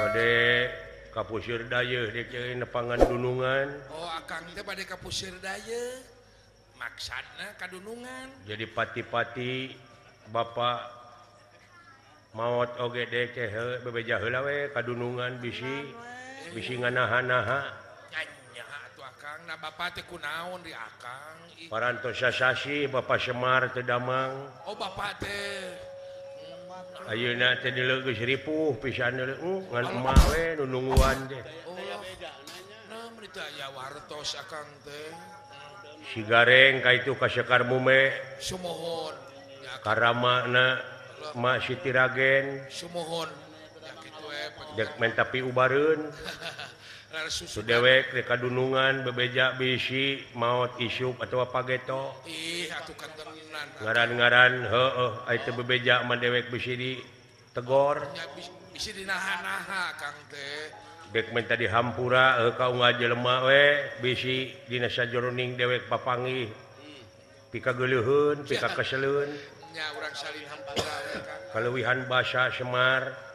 bade kapusir daya nepangan dunungan. Oh akang teh bade kapusir daya maksudna kadunungan. Jadi pati-pati bapak maot oge dek bebeja heula we kadunungan bisi nganaha-naha. Nya atuh akang na bapak teh kunaon di akang. Parantos sasasi Bapak Semar teu damang. Oh bapak teh Ayeuna teh dileunggeus ripuh pisan ngan emak we nu nungguan teh. oh nah berita aya wartos akang teh. Si gareng ka itu ka Sekar Mume Sumohon nya karamana Mak Siti Ragen sumohon nya kitu dek men tapi ubareun susu dewek rek kadunungan bebeja bisi maot isuk atawa pageto ih atuh kantenan ngaran-ngaran heueuh aya teh bebeja mah dewek bisi ditegor nya bisi dinaha-naha kang teh dek men tadi hampura ka unggal jelema we bisi dina sajroning dewek papanggih pika geuleuheun pika keseleun nya urang salin hampura we kang kaleuwihan basa Semar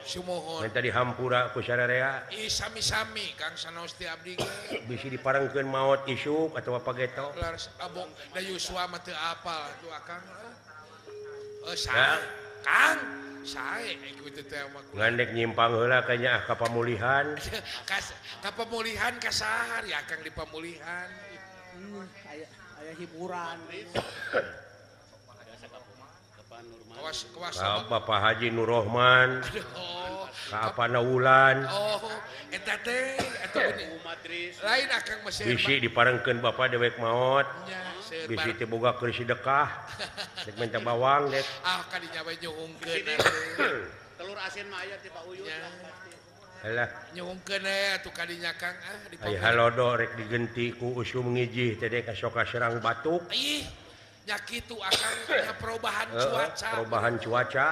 sumohon men tadi hampura ku sararea ih sami-sami kang sanaos ti abdi ge bisi diparengkeun maot isuk atawa pageto laras abong da Yusua mah teu apal atuh akang Ya. sae kang sae kitu teh mah ngandek nyimpang heula kayaknya ka pamulihan ka pemulihan ka sahar ya kang di pemulihan Aya hiburan. kawas ka Bapak Haji Nur Rohman oh ka Apana Wulan oh eta teh eta lain akang mah bisi diparengkeun Bapak dewek maot nya bisi teh boga keur sedekah dek minta bawang dek kadinya we nyuhungkeun Telur asin mah aya ti Pak Uyun. alah nyuhungkeun atuh kadinya kang di aya halodo rek digenti ku usum ngijih teh dek sok serang batuk ih nya kitu akang nya perubahan cuaca perubahan cuaca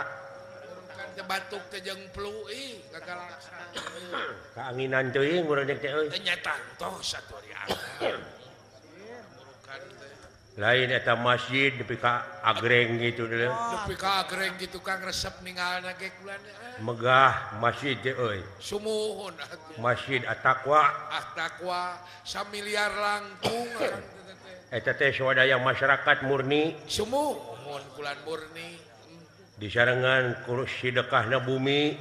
kan teh batuk teh jeung flu ih gagalaksana kaanginan teuing urang dek teh euy teh nyata tos atuh di akang bukan teh lain eta masjid nepi ka agreng gitu deh nepi ka agreng gitu kang resep ningalna ge kulan megah masjid teh euy sumuhun atuh Masjid At-Taqwa takwa samiliar langkung akang teh eta teh swadaya masyarakat murni sumuhun kulan murni disarengan ku sedekahna bumi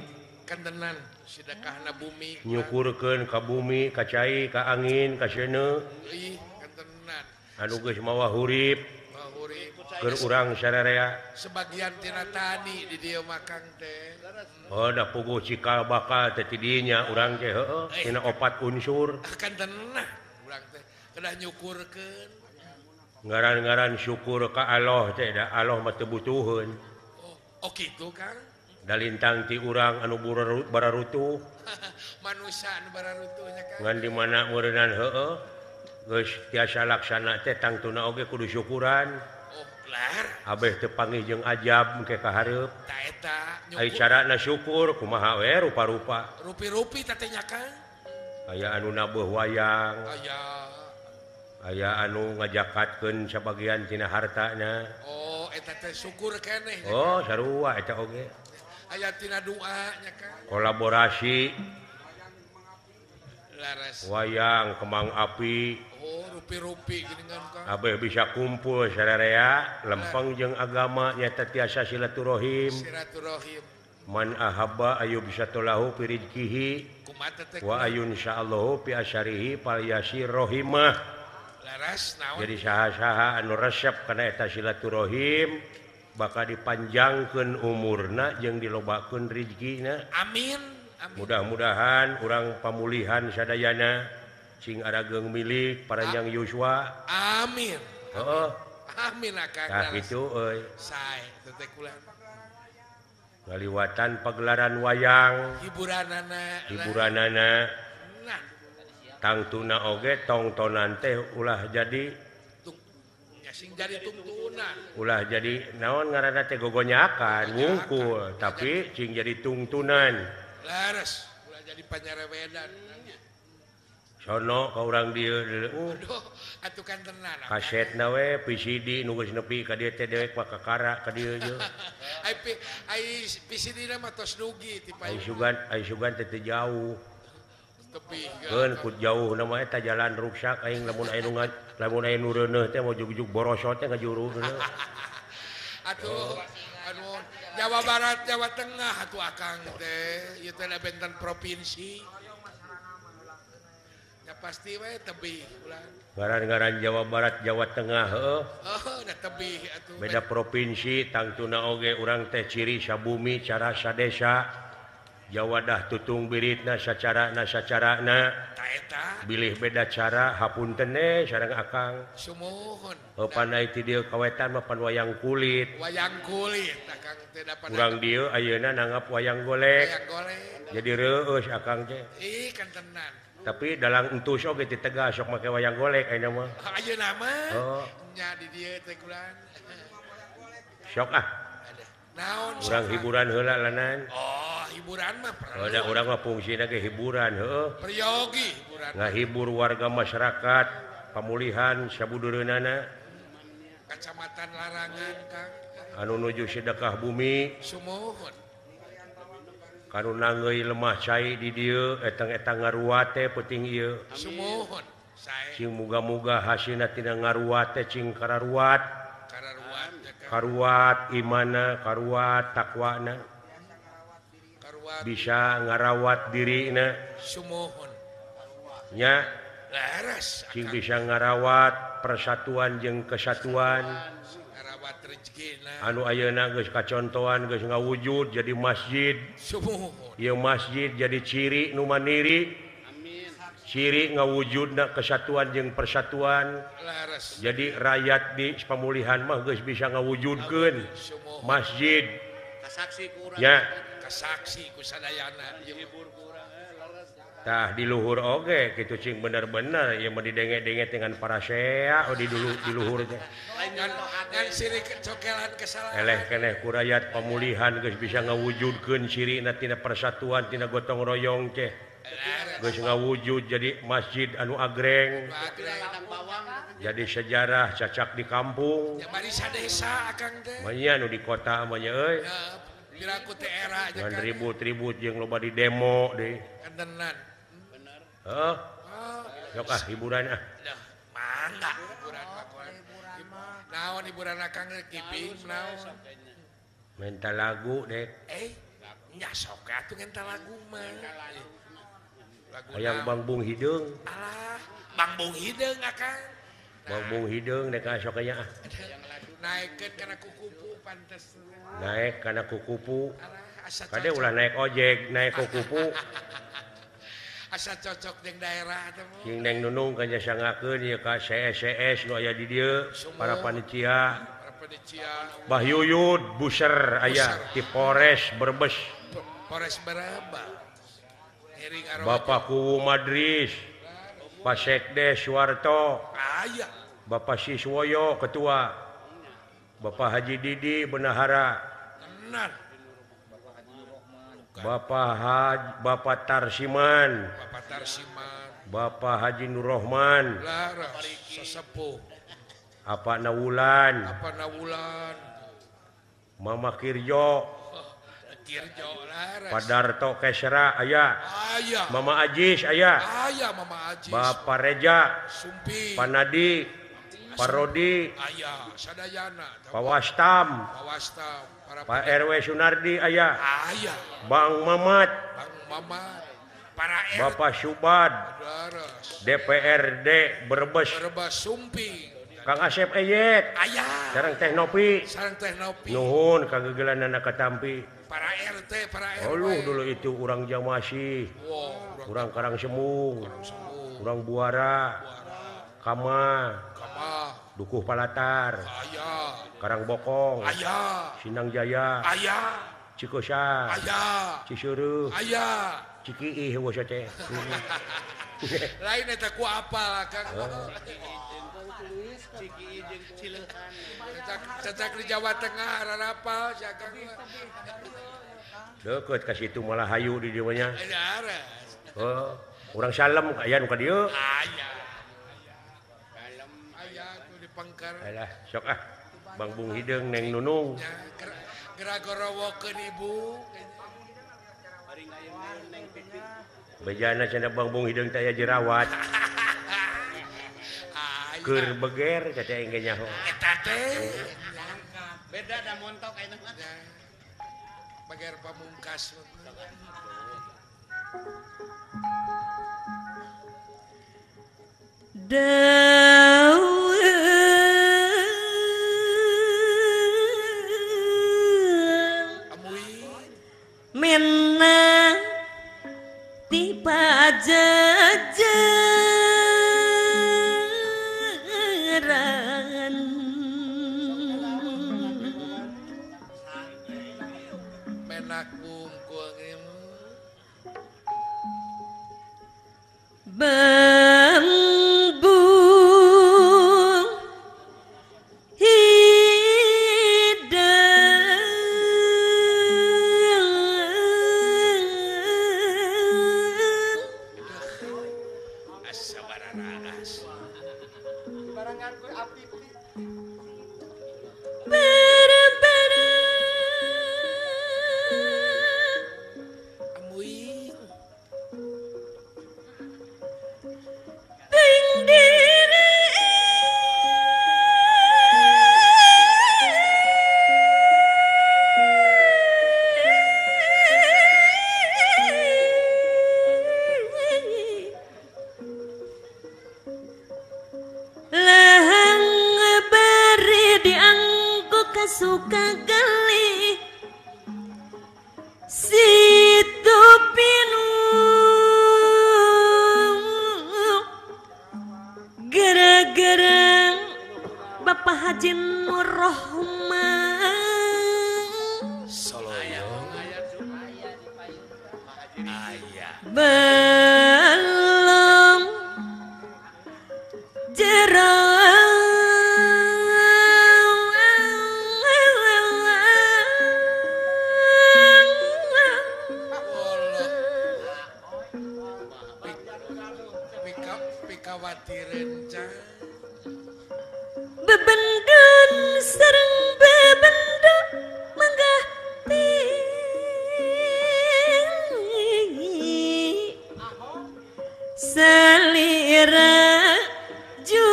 kantenan sedekahna bumi nyukurkeun ka bumi ka cai ka angin ka seuneu ih kantenan anu geus mawa hurip bahuri keur urang sararea sebagian tina tani di dieu mah kang teh oh da puguh cikal bakal teh ti dieu nya urang teh heueuh tina opat unsur kantenan urang teh kedah nyukurkeun ngaran-ngaran syukur ka Allah teh da Allah mah teu butuheun oh kitu kang da lintang ti urang anu bararutuh manusia anu bararutuhnya kang ngan di mana meureunnan heueuh geus tiasa laksana teh tangtuna oge kudu syukuran oh lar abeh teu panggih jeung ajab engke ka hareup ta eta ai nyukur carana syukur kumaha we rupa-rupa rupi-rupi tatenya kang aya anu nabuh wayang aya aya anu ngajakatkeun sabagian tina hartana oh eta teh syukur keneh oh sarua eta oge aya tina doa nya kang kolaborasi laras wayang kembang api oh rupi-rupi geuningan kang abeh bisa kumpul sararea lempeng jeung agama nyata tiasa silaturahim silaturahim man ahabba ayu bisa tolahu fi rizqihi kumata teh wa ayun insyaallahu fi asyarihi fal yasir rahimah laras naon jadi saha-saha anu resep kana eta silaturahim bakal dipanjangkeun umurna jeung dilobakeun rezekina amin amin mudah-mudahan urang pamulihan sadayana cing arageung milik paranjang Yuswa amin heeh amin akang tah laras kitu euy sae teh kulan ngaliwatan pagelaran wayang hiburanana hiburanana nah tangtuna oge tongtonan teh ulah jadi tung nya sing jadi tuntunan ulah jadi naon ngaranna teh gogonyakan ngungkul tapi cing jadi tungtunan laras ulah jadi panyarewedan sono ka urang dieu Aduh, atuh kan tenan. kasetna we PCD nu geus nepi ka dieu teh dewek mah kakara ka dieu je Ai PCD na mah tos dugi ti ai payu. sugan teh teu jauh Tepi keun ku jauh na mah eta jalan ruksak aing lamun aya nu reuneuh teh mau jug-jug borosot teh ngajuru Atuh anu Jawa Barat Jawa Tengah atuh akang teh ieu teh benten provinsi. Ya pasti we tebih ulah. ngaran-ngaran Jawa Barat Jawa Tengah heuh Oh, da tebih atuh. beda provinsi tangtuna oge urang teh ciri sabumi cara sadesa Jawa dah tutung biritna sacarana Ta eta bilih beda cara hapunten sareng akang sumuhun. pandai ti dieu kawetan mah pan wayang kulit Wayang kulit akang teh dapat urang dieu ayeuna nanggap wayang golek wayang golek. jadi reueus akang teh Ih kan tenan. tapi dalang entus oge ti tegas sok make wayang golek ayeuna mah Ayeuna mah oh nya di dieu teh kulan. sok Naon urang sok, hiburan heula lanan Oh, hiburan mah perlu. ada urang mah fungsina ge hiburan heueuh Peryogi hiburan. ngahibur warga masyarakat pamulihan sabudureunana Kacamatan Larangan Kang. anu nuju sedekah bumi Sumuhun. kanu nanggeuy lemah cai di dieu etang-etang ngaruat teh penting ieu Sumuhun. Sae cing muga-muga hasilna tina ngaruat teh cing kararuat kararuan jaga karuat imana karuat takwana karuan bisa ngarawat dirina sumuhun. nya Laras cing akang bisa ngarawat persatuan jeung kesatuan ngarawat rezekina. anu ayeuna geus kacontohan geus ngawujud jadi masjid Sumuhun. ieu masjid jadi ciri nu mandiri ciri ngawujudna kesatuan jeung persatuan Laras jadi rakyat di pemulihan mah geus bisa ngawujudkeun sumuhun. masjid Kasaksi ku urang. nya Kasaksi ku sadayana. Hibur ku urang leres. tah di luhur oge kitu cing bener-bener ieu mah didenge-denge dengan para sea di luhur teh Ngan siri cokelan kesalahan. eleh keneh ku rakyat pemulihan geus bisa ngawujudkeun cirina tina persatuan tina gotong royong teh Laras geus ngawujud jadi masjid anu agreng agreng. Ladang bawang. jadi sejarah cacak di kampung Ya bari sadesa akang teh. manya nu di kota manya euy Ya piraku teh era aja ngan kan. ribut-ribut jeung loba di demo deui Kan tenan. Bener. heuh Oh, sok hiburan dah mangga hiburan mah kuan. Naon hiburan akang teh kiping naon. mental lagu dek Nya sok atuh ngenta lagu mah. Lagu hayang naon? Bang Bung Hideung Alah, Bang Bung Hideung akang. Bang Bung Hideung dek sok aya Naikeun kana kukupu pantes. naik kana kukupu Alah, asa kade cocok. ulah naik ojek naik kukupu Asa cocok jeung daerah teh mah. cing neng nunung kan sangakeun ieu ka CS nu aya di dieu para panitia Para panitia Bah Yuyud buser aya di Polres Brebes Polres Baraba. Hering Arwah. Bapak Kuwu Madris Pak Sekdes Suwarto Aya. Bapak Siswoyo Ketua Bapak Haji Didi Benahara Tenan. Bapak Tarsiman Bapak Tarsiman. Bapak Haji Nurrohman Laras sesepuh. Apa Nawulan Apa nawulan. Mama Kirjo Kirjo laras. Padarto Kesra aya Aya. Mama Ajis aya Aya Mama Ajis. Bapak Reja Sumpi. Panadi Pak Rodi Aya sadayana. Pak Wastam Pawasta para Pak RW Sunardi aya Aya. Bang Mamat Bang Mama. Para Bapak Subad Laras. DPRD Brebes Berbas Sumpi. Kang Asep Eyet Aya. sareng Teh Nopi Sareng teh Nopi. nuhun kagegelanana katampi Para RT, para RW. oluh dulu itu urang Jamasi Wow, urang Karang Semung sembuh. urang Buara Kama Kama. Dukuh Palatar Aya. Karang Bokong Aya. Sinang Jaya Aya. Cikosa Aya. Ciseureuk Aya. Cikiih wos teh Lain eta ku apal Kang. Ciki jeung Cileuhan. Cacak di Jawa Tengah rarapal Kang. deukeut ka situ malah hayu di dieu nya Laras. Urang salem aya nu ka dieu. Aya. Kalem Aya tuh di pangkar. Alah, sok ah. Bang Bung Hideung Neng Nunung. Ya, geragorowokeun ibu. paring aya neng pipi. Bejana cenah Bang Bung Hideung teh aya jerawat. Aya. Keur beger kata engke nyaho. Eta teh. Beda da montok ayeuna mah. Ya. Bager pamungkas. Amuy. Menang tiba jajaran Menak bungkul ieu. bambu hidang Asa bararagas. bareng-bareng Amuy. ting diri lahang bari dianggo kasuka gali situ pinu gara-gara Bapak Haji Nur Rohman Soloyo. Aya. belum Pikawati rencang. bebendun sareng bebendun manggati salira juag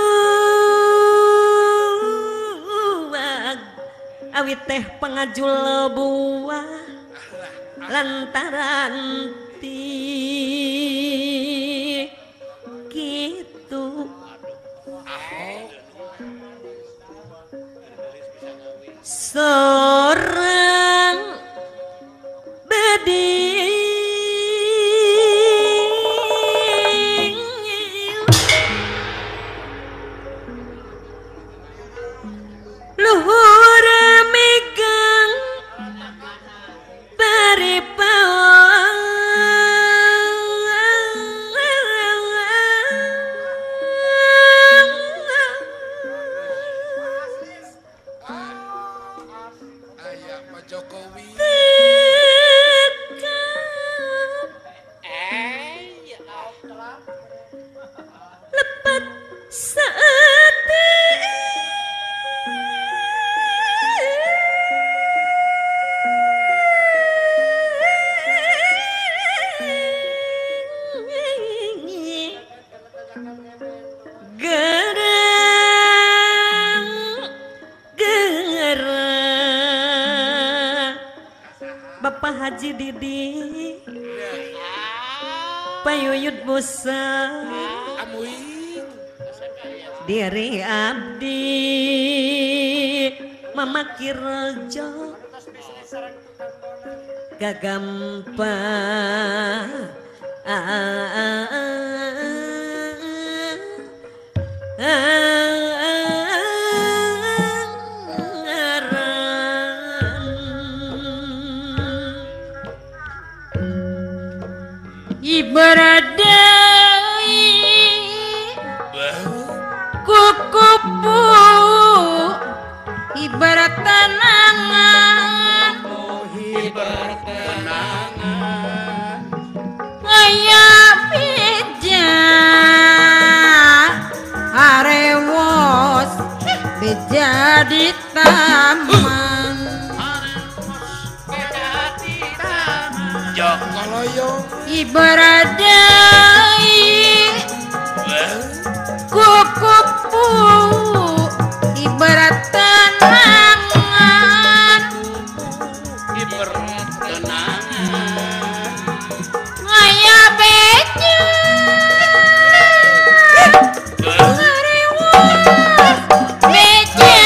awit teh pengajul buah lantaran ti gitu seorang beding luhur megang bari Aya Pak Jokowi. lepat saat gerang gerang Bapak Haji Didi Payuyut Musa Amuy. diri abdi Mama Kirojo gagampa ibarat deui kukupu ibarat tanangan aya jadi taman Jok Kaloyong ibarat dai kukupu ibarat tenangan tenangan ngaya beca ngariwas beca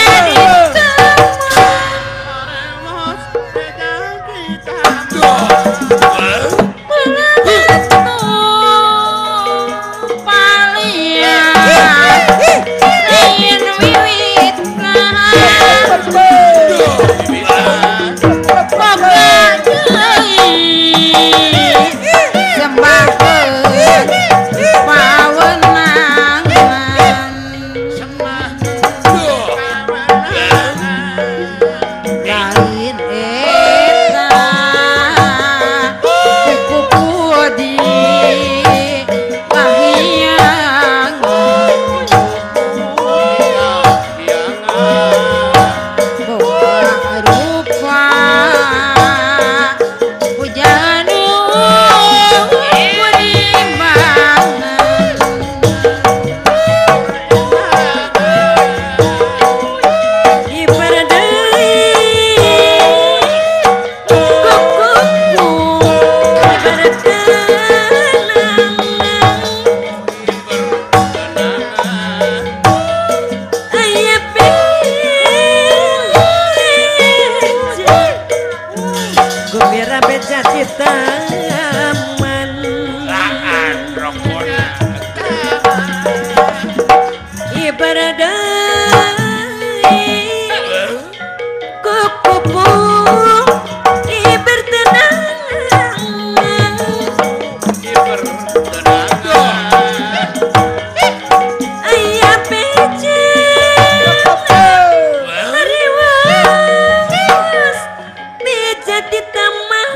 di taman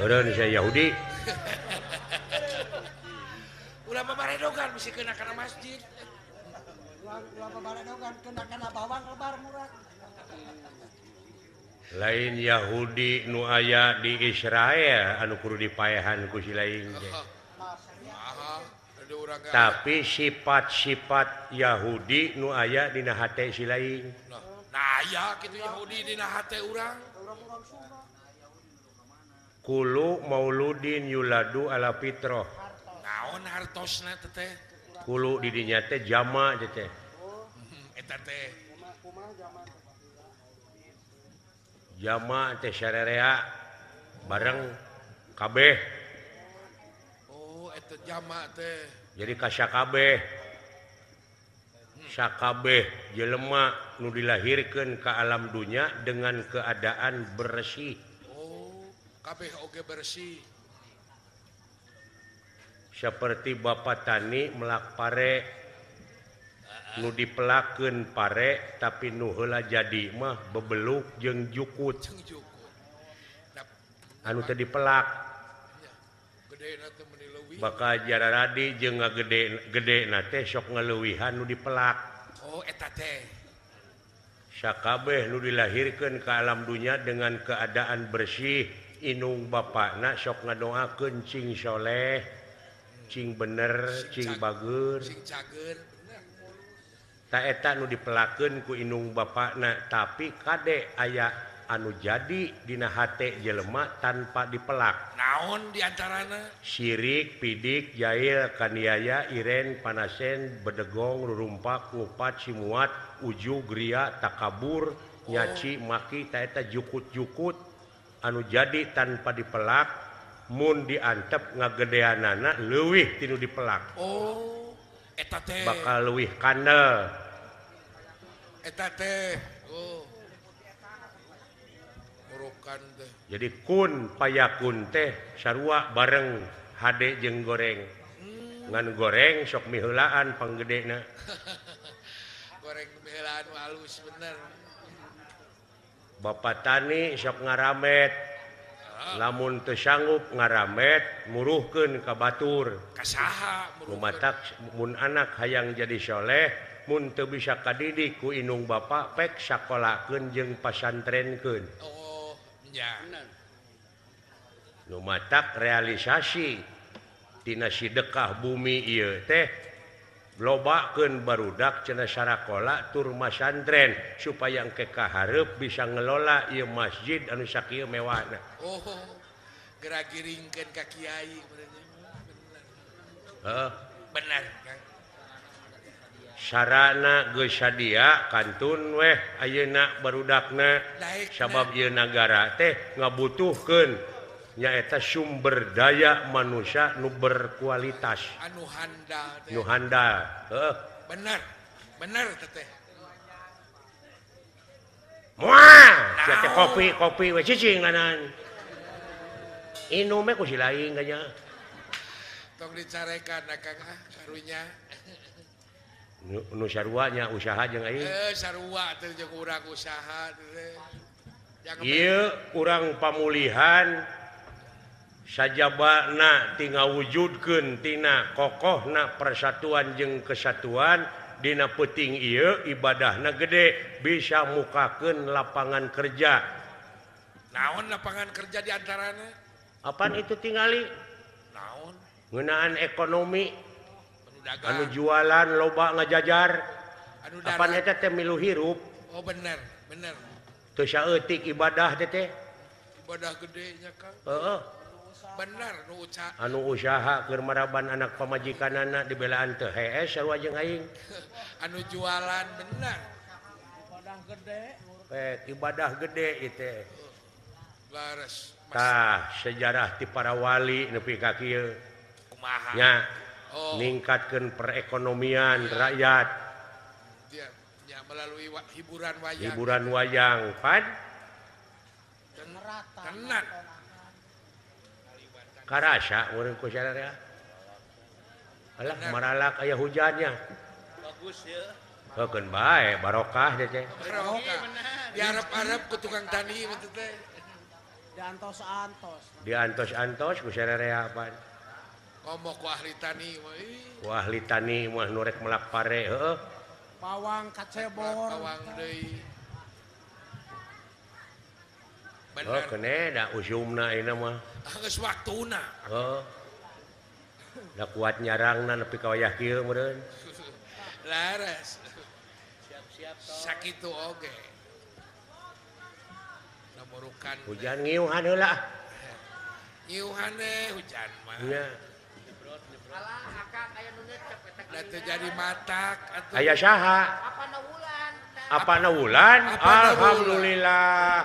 Eureun saya Yahudi. Ulah pabaredogan mesti kena kana masjid. Ulah pabaredogan kena kana bawang lebar murah. Lain Yahudi nu aya di Israel anu kudu dipaehan ku si lain. Tapi sifat-sifat Yahudi nu aya dina hate si lain. Nah aya kitu Yahudi dina hate urang. Kulu mauludin yuladu ala fitrah. Naon hartosna teh? Kulu di dinya teh jama teh. Eta teh. Jama teh sarerea bareng kabeh. Oh, eta jama teh. Jadi ka sakabeh. Sakabeh jelema nu dilahirkeun ka alam dunya dengan keadaan bersih. Kabeh oge bersih. Seperti Bapak Tani melak pare nu dipelakeun pare tapi nu heula jadi mah bebeluk jeung jukut. Anu teu dipelak. Gedena teh meuni leuwih. Bakal jararadi jeung ngagede-gedena teh sok ngaleuwihan nu dipelak. Oh eta teh. Sakabeh nu dilahirkeun ka alam dunya dengan keadaan bersih. Inung bapakna sok ngadoakeun cing soleh, cing bener, cing bager, Sing cager. ta eta nu dipelakeun ku inung bapakna tapi kade aya anu jadi dina hate jelema tanpa dipelak. Naon diantarana? Syirik, pidik, jahil, kaniaya, iren, panasen, bedegong, rurumpak, ngupat, simuat, ujug, ria, takabur, nyaci, maki, ta eta jukut-jukut anu jadi tanpa dipelak mun diantep ngagedeanana leuwih tinu dipelak. Oh, eta teh. Bakal leuwih kandel. Eta teh. Oh. Murukan teh. Jadi kun payakun teh sarua bareng hade jeung goreng. Ngan goreng sok miheulaan panggedena. Goreng miheulaan halus bener. Bapak tani sok ngaramet. Lamun teu sanggup ngaramet muruhkeun ka batur. Kasaha Lumatak mun anak hayang jadi soleh, mun teu bisa kadidik ku indung bapa pek sakolakeun jeung pasantrenkeun. Oh, nya. Lumatak realisasi tina sidekah bumi ieu teh lobakeun barudak cenah sarakola tur masantren supaya engke kahareup bisa ngelola ieu masjid anu sakieu mewahna. Oh, gerak giringkeun ka kiai bener. Heeh. Bener, Kang. Sarana geus sadia kantun weh ayeuna barudakna Daekna. sabab ieu nagara teh ngabutuhkeun nyaeta sumber daya manusia nu berkualitas Anu handal teh. nu handal. Heeh. Bener. Bener teh. Moal sia teh kopi we cicing nganan. Inum we ku si lain kanya. Tong dicarekan Kang karunya. Nu sarua nya usaha jeung aing. Sarua teh jeung urang usaha teh. Ieu urang pamulihan sajabana tinggal wujudkeun tina kokohna persatuan jeung kesatuan dina peuting ieu ibadahna gede bisa mukakeun lapangan kerja. Naon lapangan kerja di antarana? Apaan itu tingali? Naon? Ngeunaan ekonomi Anu dagang. anu jualan loba ngajajar. Anu Apaan darat. eta teh milu hirup Oh bener, bener. teu saeutik ibadah teh. Ibadah gede nya Kang. Heeh. Bener nu uca. Anu usaha keur maraban anak pamajikanana dibelaan teu hees sarua jeung aing. Anu jualan bener. Ibadah gede itu. Laras. Tah sejarah ti para wali nepi ka kieu Kumaha? nya Oh. ningkatkeun perekonomian rakyat. Dia nya melalui hiburan wayang. Hiburan wayang pan Tenan. karasa urang ku sadaya. Alah maralak aya hujannya. Bagus ya. Heukeun bae barokah teh. Barokah. Diarep-arep ku tukang tani mah teh. Diantos-antos. Diantos-antos ku sadaya pan. Ngomong ku ahli tani mah. ih, Wah ahli tani mah nu rek melak pare heueuh. Pawang kacebor. Kawang deui. Oh Bener. kene da usumna ayeuna mah. Geus waktuna. Heuh. Da kuat nyarangna nepi ka wayah kieu meureun. Laras. Siap-siap toh. Sakitu oge. Namurukan. Hujan ngiuhan heula. Nyiuhane hujan mah. Nya. Da teu jadi matak atuh. Aya saha? Apana wulan? Apana wulan? Alhamdulillah.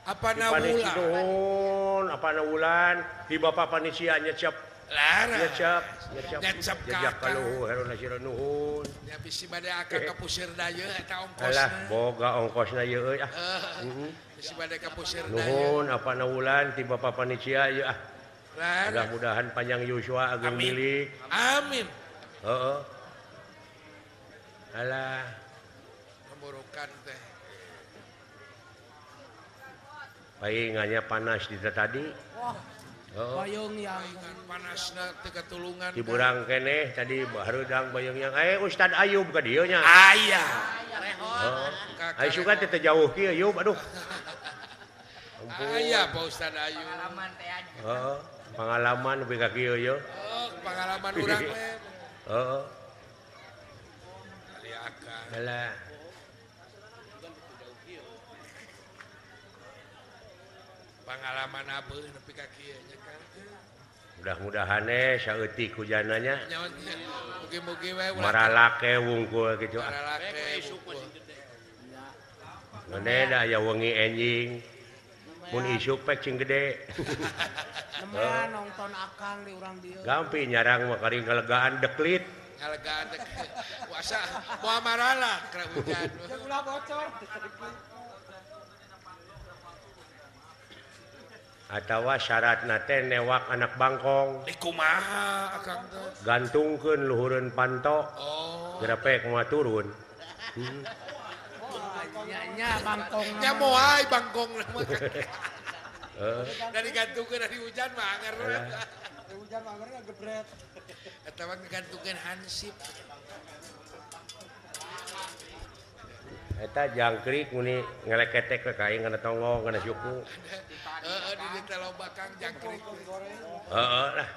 Apana Panisi wulan? nuhun, apana wulan? Di Bapak panitia nyecep, Laras. nyecep ka jajak akang. kaluhur haruna sira nuhun. Ya bisi bade akang ka pusir daya eta Alah, ongkosna. boga ongkosna ieu euy ah. Bisi bade ka pusir daya. Nuhun apana wulan ti Bapak panitia ieu ah. Laras. Mudah-mudahan panjang yuswa agung Amin. milik. Amin. Heeh. Alah, Namurukan teh. paingannya panas di tadi. Wah, Heeh. payung yang Paingan panasna teu katulungan. Di burang keneh tadi harudang bayang yang Ustad Ayub ka dieu nya. Aya. Heeh. Ai suka teh jauh kieu Ayub aduh. Aya Pak Ustad Ayu. Heeh. Pengalaman nepi ka kieu ye. Oh, pengalaman urang we. Heeh. Ari akang. Alah. Pengalaman abeuh nepi ka kieu nya kan. Mudah-mudahan saeutik hujananya Nyaon teh. Mugi-mugi we ulah maralake wungkul gitu. maralake. Ngene da aya wengi enjing. Mun isuk pek cing gede. Temenan nonton akang di urang dieu. Gampi nyarang mah kari ngalegaan deklit. Ngalegaan dek. Puasa moal marala kena hujan. Jeung ulah bocor. Atawa syaratna teh newak anak bangkong. Di kumaha akang teh? Gantungkeun luhureun panto. Oh. Gerepek moal turun. Nya bangkong. Nya moal bangkong mah. Heeh. Digantungkeun dari hujan mah anger. Hujan mangerna gebret. Eta mah digantungkeun hansip. Eta jangkrik muni ngeleketek ke kain kana tonggong kana suku. Heeh di dieu loba Kang jangkrik. Heeh lah.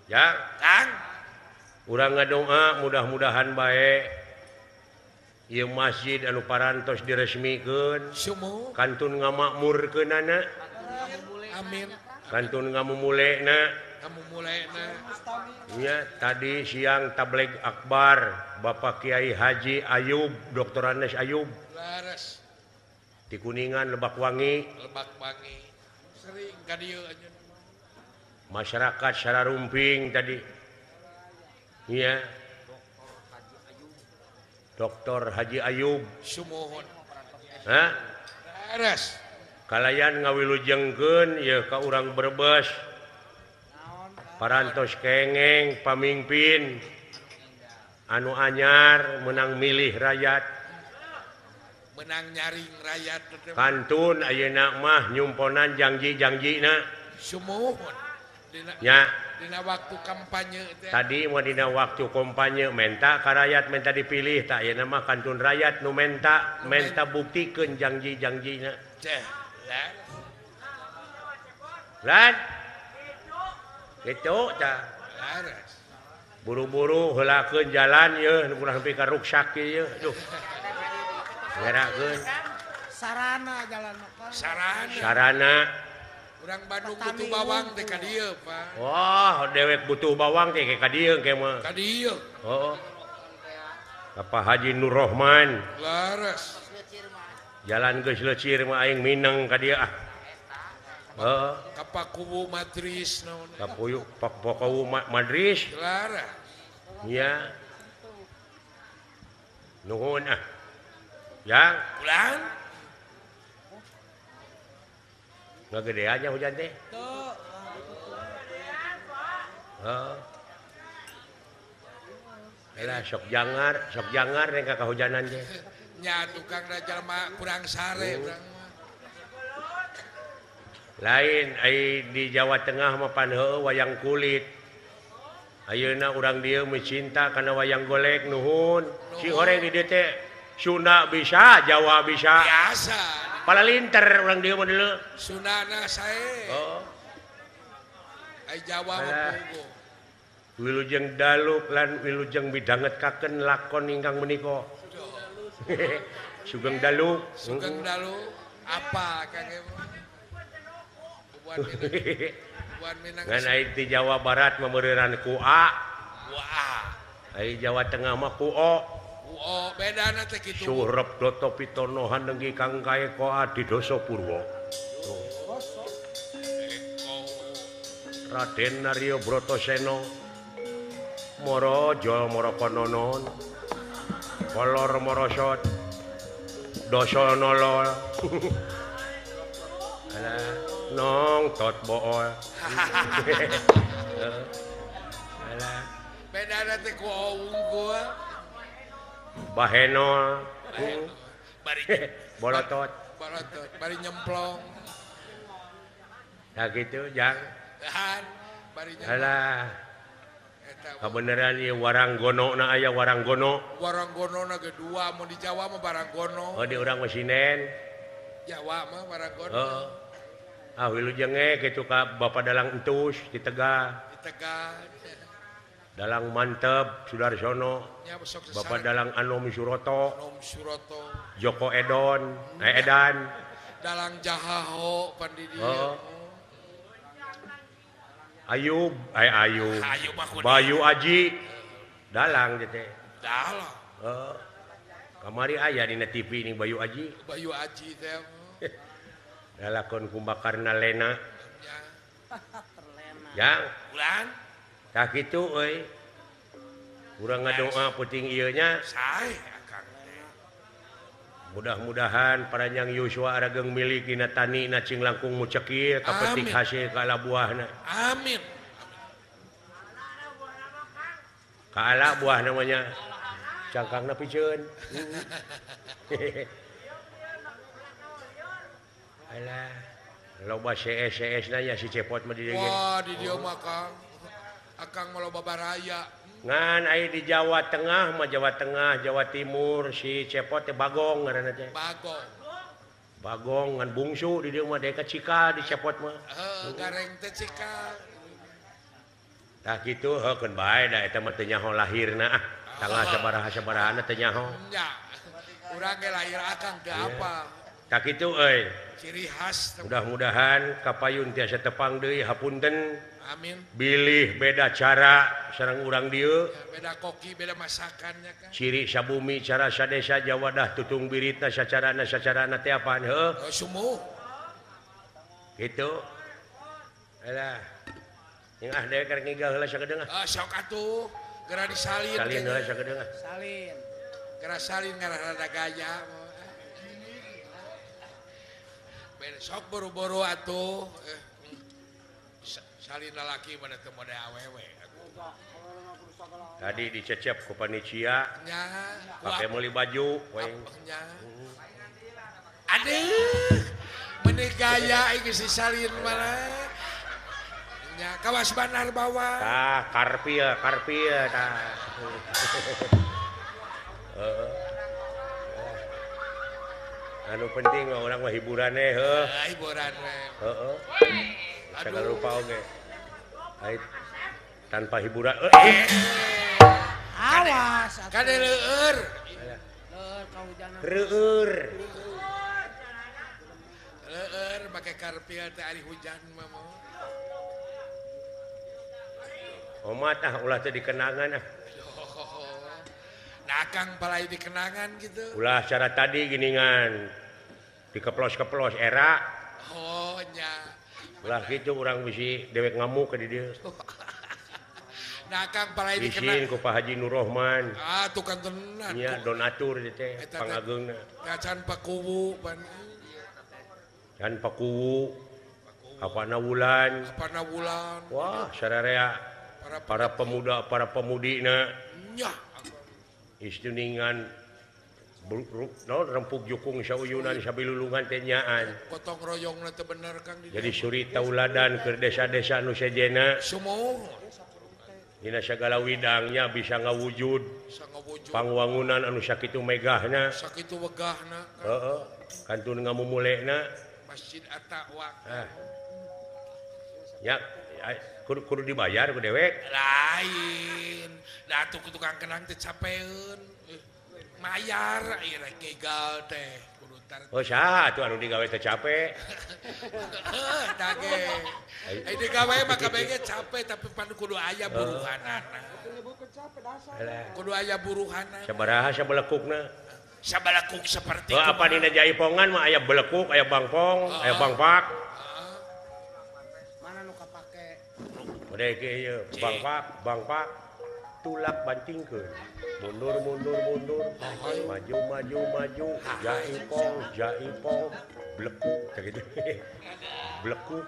Jang, Kang, urang ngadoa mudah-mudahan bae ieu masjid anu parantos diresmikeun, sumuh. kantun ngamakmurkeunana, Amin. kantun ngamumulena. Kamu mulainya. Nya tadi siang tabligh akbar Bapak Kiai Haji Ayub, Dr. Anes Ayub Laras. di Kuningan Lebak Wangi. Lebak Bangi. Sering ka dieu aja. Masyarakat secara rumping tadi. Iya. Dr. Haji Ayub. Sumuhun. Hah? Laras. Kalayan ngawilujengkeun ya ka urang Brebes. Parantos kengeng pamimpin anu anyar menang milih rakyat. Menang nyaring rakyat. Kantun ayeuna mah nyumponan janji-janjina. Sumuhun. Nya Dina waktu kampanye teh. tadi mau dina waktu kampanye menta ka rakyat menta dipilih tak ayeuna mah kantun rakyat nu menta buktikeun janji-janjina. Ceh. Lan gitu tah. Laras. Buru-buru heulakeun jalan ye urang nepi ka ruksak ye. Duh. Ngerakeun Sarana jalan mah. Sarana. Urang Bandung butuh bawang teh ka dieu, Pak. wah dewek butuh bawang teh ka dieu ke mah. Ka dieu. Oh. Bapak Haji Nur Rahman. Laras. Jalan geus leucir mah aing mineng ka dieu ah. Heeh. Kapakubu matris naon. Kapuyuk Pokowu Madris. Laras. Iya. Nuhun ah. Yang Pulang. ngegede aja hujan teh. Tuh. Heeh. Elah sok jangar nek ka kahujanan teh. Nya tukang da jalma kurang sare urang mah. Lain ai di Jawa Tengah mah pan heueuh wayang kulit. Ayeuna urang dieu mencinta kana wayang golek nuhun. Si oreng di dieu teh Sunda bisa, Jawa bisa. Biasa. Palalinter urang dieu mah deuleu. Sunana sae. Oh, Ai Jawa mah Alah. puguh. wilujeng daluk lan wilujeng midangetkaken lakon ingkang menika. Sugeng daluk. Sugeng dalu apa Kang Emo? Buan Minang. Ngan ai di Jawa Barat memeureran ku A, Wah. ai Jawa Tengah mah ku O. Oh, bedana teh kitu. Surep Doto Pitono handenggi kang kae ko adi dosa purwa. Raden Naryo Brotoseno Morojo Morokononon Kolor Morosot Doso Nolol Alah nong tot bool. Alah Bedana teh ku unggul. Bahenol Bari Bolotot. balotot, bari nyemplong. Nah gitu jang. Tahan, bari nyemplong. Alah Eta kabeneran ieu waranggono na aya waranggono. waranggonona kedua mau di Jawa mah baranggono. Oh di urang mah sinden. Jawa mah baranggono. Heeh. Ah wilujeng kitu ka Bapak Dalang Entus di Tegah. Di Tegal. Dalang Mantep Sudarsono. Nya besok Bapak Dalang Anom Suroto. Nom Suroto. Joko Edan. Dalang Jahaho pandidi. Oh. Ayub. Ayo mah kudu. Bayu Aji. Dalang teh. Dalang. Heeh. Kamari aya dina TV ini Bayu Aji. Bayu Aji teh. Dalakon kumbakarna Lena. Nya yang bulan tak gitu euy urang ngadoa puting ieu nya sae akang teh mudah-mudahan paranyang Yuswa arageng milik dina tani na cing langkung mucek ieu kapetik Amin. hasil kala buahna amin kala buah namanya cangkangna piceun alah loba CS nanya si cepot mah di dieu wah di dieu mah Kang akang mah loba baraya ngan aya di Jawa Tengah mah Jawa Tengah Jawa Timur si cepot teh Bagong ngaranna teh bagong Bagong ngan bungsu di dieu mah deka cika di cepot mah gareng teh cikal tah kitu heukeun bae da eta mah teu nyaho lahirna tanggal sabaraha-sabarahana teu nyaho nya urang ge lahir akang teh apa tah kitu euy ciri khas teh. mudah-mudahan kapayun tiasa tepang deui hapunten amin bilih beda cara sareng urang dieu ya, beda koki beda masakannya kan ciri sabumi cara sadesa jawadah tutung biritna sacarana teh apaan heuh sumuh gitu alah yang dewe karek ngigah heula sakedeung sok atuh geura disalin salin kayaknya. heula sakedeung Salin. Geura salin ngaran rada gaya sok buru-buru atuh salin lalaki mana teu mode awewe tadi dicecep ku panitia nya pakai meuli baju poeng nya aduh meuni gaya ieu si salin mana nya kawas banar bawah tah karpia tah anu penting mah urang mah hiburannya heuh hiburan we heeh segala aduh rupa oge ait tanpa hiburan Awas. kade leueur Kauhujanan. reueur leueur make karpia teh ari hujan mah moh omat ulah teh dikenangan nah Kang palai dikenangan gitu ulah cara tadi giningan dikeplos-keplos era oh nya ulah gitu urang bisi dewek ngamuk ke di dieu nah Kang palai bisin dikenang ku Pak Haji Nur Rahman tuh kan tenan nya donatur ieu teh Eta teh. pangageungna ngacan pakuwu pan can pakuwu kapana wulan apana bulan wah sararea para pemuda para pemudina nya istuningan rempuk jukung sauyunan sabilulungan teh nyaan gotong royongna teh bener Kang jadi suri tauladan ke desa-desa nu sejena sumuh dina sagala widangnya bisa ngawujud sangawujud pangwangunan anu sakitu megahna sakitu wegahna Kang. heeh kantun ngamumulekna Masjid At-Taqwa nya kudu dibayar ku dewek lain da atuh ku tukang kenang teh capeun mayar ieu rek ngigal teh kudu tar oh saha atuh anu digawe teh capek dage ai digawe mah kabeh capek tapi pan kudu aya buruhanana kudu aya buruhanana sabaraha sabelekukna sabalakuk seperti oh apa dina jaipongan mah aya belekuk aya bangpong aya bangpak Mana nu kapake? udah ieu bangpak tulak bantingkeun mundur maju jaipong blekuk teh kitu blekuk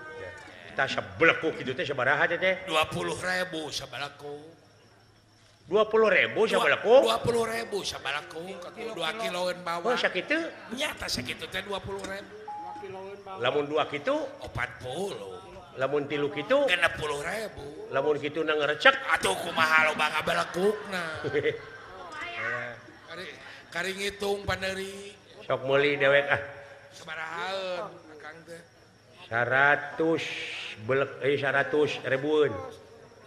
tah sabelekuk kitu teh sabaraha teh 20.000 sabalakuk 20.000 sabelekuk 20.000 sabalakuk 2 kiloan bawah oh sakitu nyata sakitu teh 20.000 lamun 2 kitu 40 lamun 3 kitu 60.000 lamun kitu na ngarecek atuh kumaha loba ngabalekukna kari ngitung paneri sok meuli dewek sabarahaeun akang teh 100 ribuan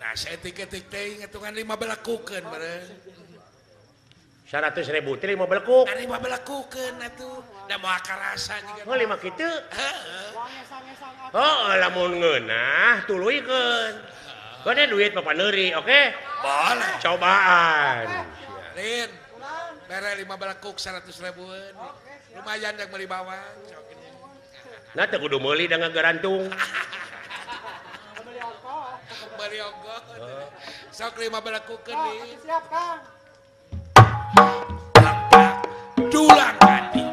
nah saya tik-tik teh ngitungan 5 belakukeun meureun 100.000 teh 5 belekuk ari 5 belakukeun atuh da moal karasa juga oh 5 kitu heeh oh lamun ngeunah tuluykeun gede duit Bapak Neuri oke boleh cobaan Lin bere 5 belakuk 100.000 lumayan yang beli bawang nah teu kudu meuli da ngagerantung Riogo. Sok 15 kukeun Kang, nih. siap Kang. Dulang kadi.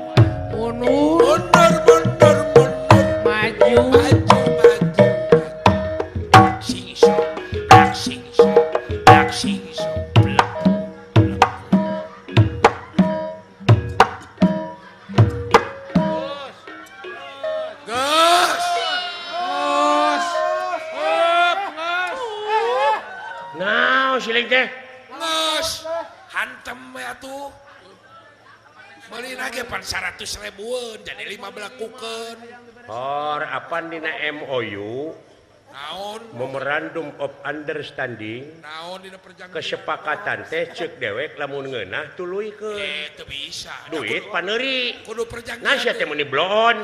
Mundur. Mundur. Maju. Maju. Sing sok, blak sing sok, blak sing sok, blak. Gus. Nah, siling teh. Nges. Hantem ya tuh. Beli lagi pan 100.000 jadi 15 kukeun. Or apan dina MOU Naon? Memorandum of Understanding Naon dina perjanjian? kesepakatan teh ceuk dewek lamun ngeunah tuluikeun Teu bisa. duit paneuri. Kudu perjanjian. Nah sia teh meuni blon.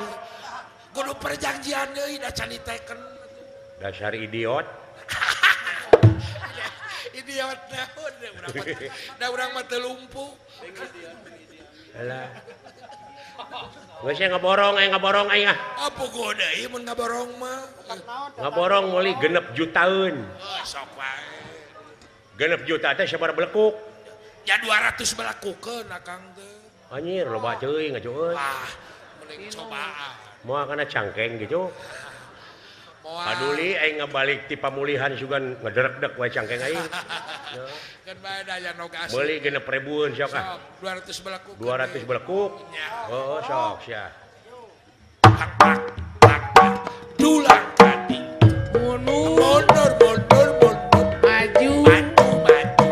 Kudu perjanjian deui da can diteken. Dasar idiot. Idiot naon da urang mah teu lumpuh. Alah. Geus ngaborong aing ah. Apa goda ieu mun ngaborong mah? Ngaborong meuli 6 jutaan. Sok wae. 6 juta teh sabaraha belekuk. Ya 200 belakukeun akang teh. Anjir loba ceuing ngacueun. Wah, mending cobaan. Moal kana cangkeng gitu. Moal. Paduli aing ngabalik ti pamulihan sugan ngederek-dek wae cangkeng aing. Kan bae daya nu gas. Meuli 6.000-eun sok ah. Sok 200 belakukeun. 200 belekuk. Ya. Oh, sok sia. Pak. Dulang kadi. Mundur. Mundur. Maju. Maju.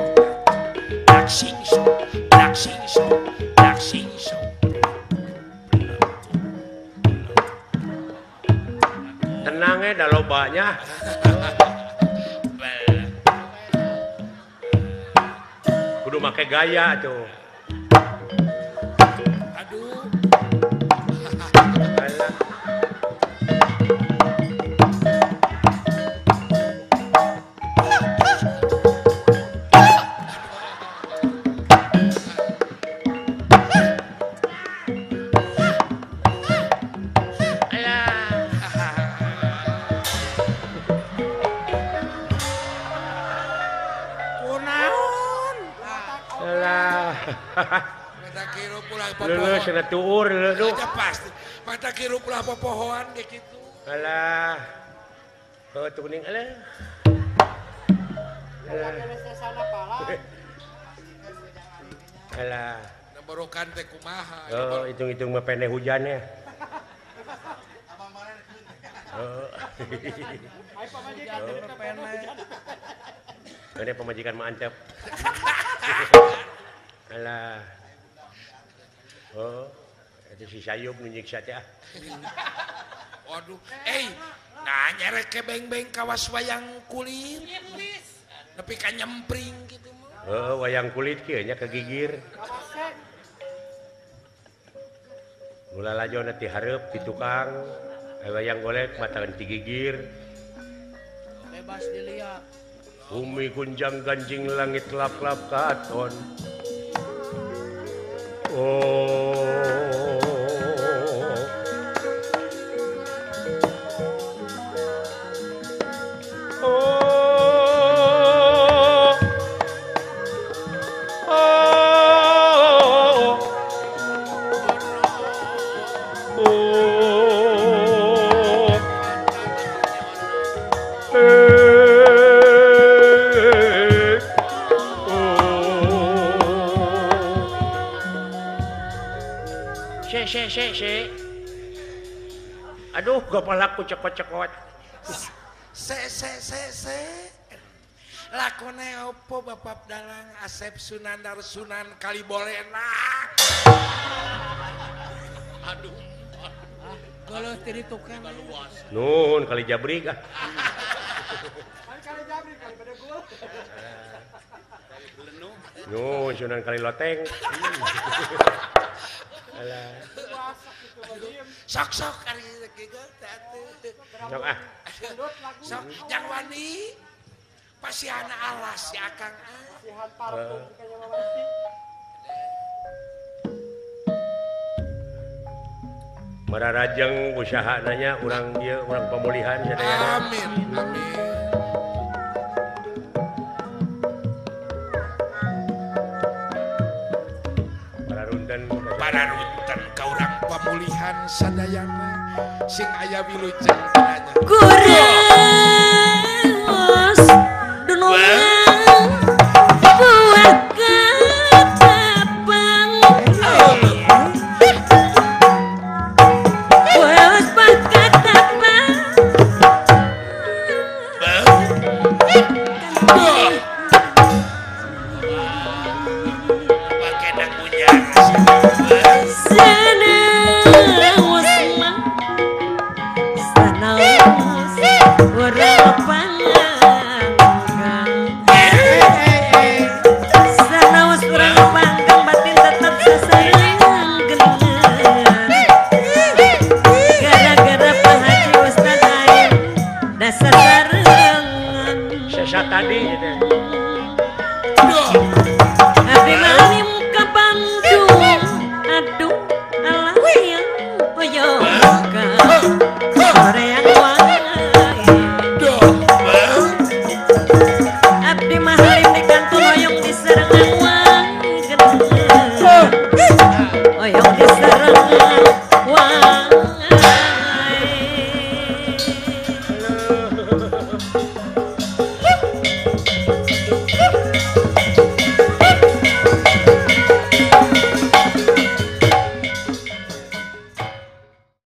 Blak sing sok, blak sing sok, blak sing sok. Tenang da lobanya. Kudu make gaya tuh. Aduh. Alah. Kunaon? Alah. Mata kira pula Leuleus popohoan. cenah tuur leuleus. Aja pasti. Mata kira pula popohoan kayak gitu. Alah. Heuh tuh kuning alah. Kene sesana pala. Alah. Naborokan teh kumaha. Oh, hitung-hitung mah pene hujan ya. Oh. Ai pamajikan teh pene. Ini pemajikan mantep. Alah. Oh, itu si Sayub nyiksa teh ah. Waduh. Nah nyerek ke beng-beng kawas wayang kulit. Tapi kan nyempring gitu mah. Oh, wayang kulit kieu nya kegigir. Kawasek. Mula lajona ti hareup ti tukang. Wayang golek matakan ti gigir. Bebas dilihat. Bumi kunjang ganjing langit lap-lap katon. Oh. Oh. Oh. Se. Aduh, kepalaku cekot-cekot. Se. Lakone opo Bapak Dalang Asep Sunandar Sunan Kalibolena. Aduh. Kalau tiri tukang Nuhun kali jabrik ah. Kali jabri kali bade gul. Nuhun Sunan kali loteng. Alah. Sok ari kieu Sok ah. Sok yang wani. Pasiana alas ya Kang. Sihan parfum kayaknya mawati. Mararajeng usaha nanya urang pemulihan sadaya. Amin. Pararunten ka urang pamulihan sadayana sing aya wilujeng nanya. Guru.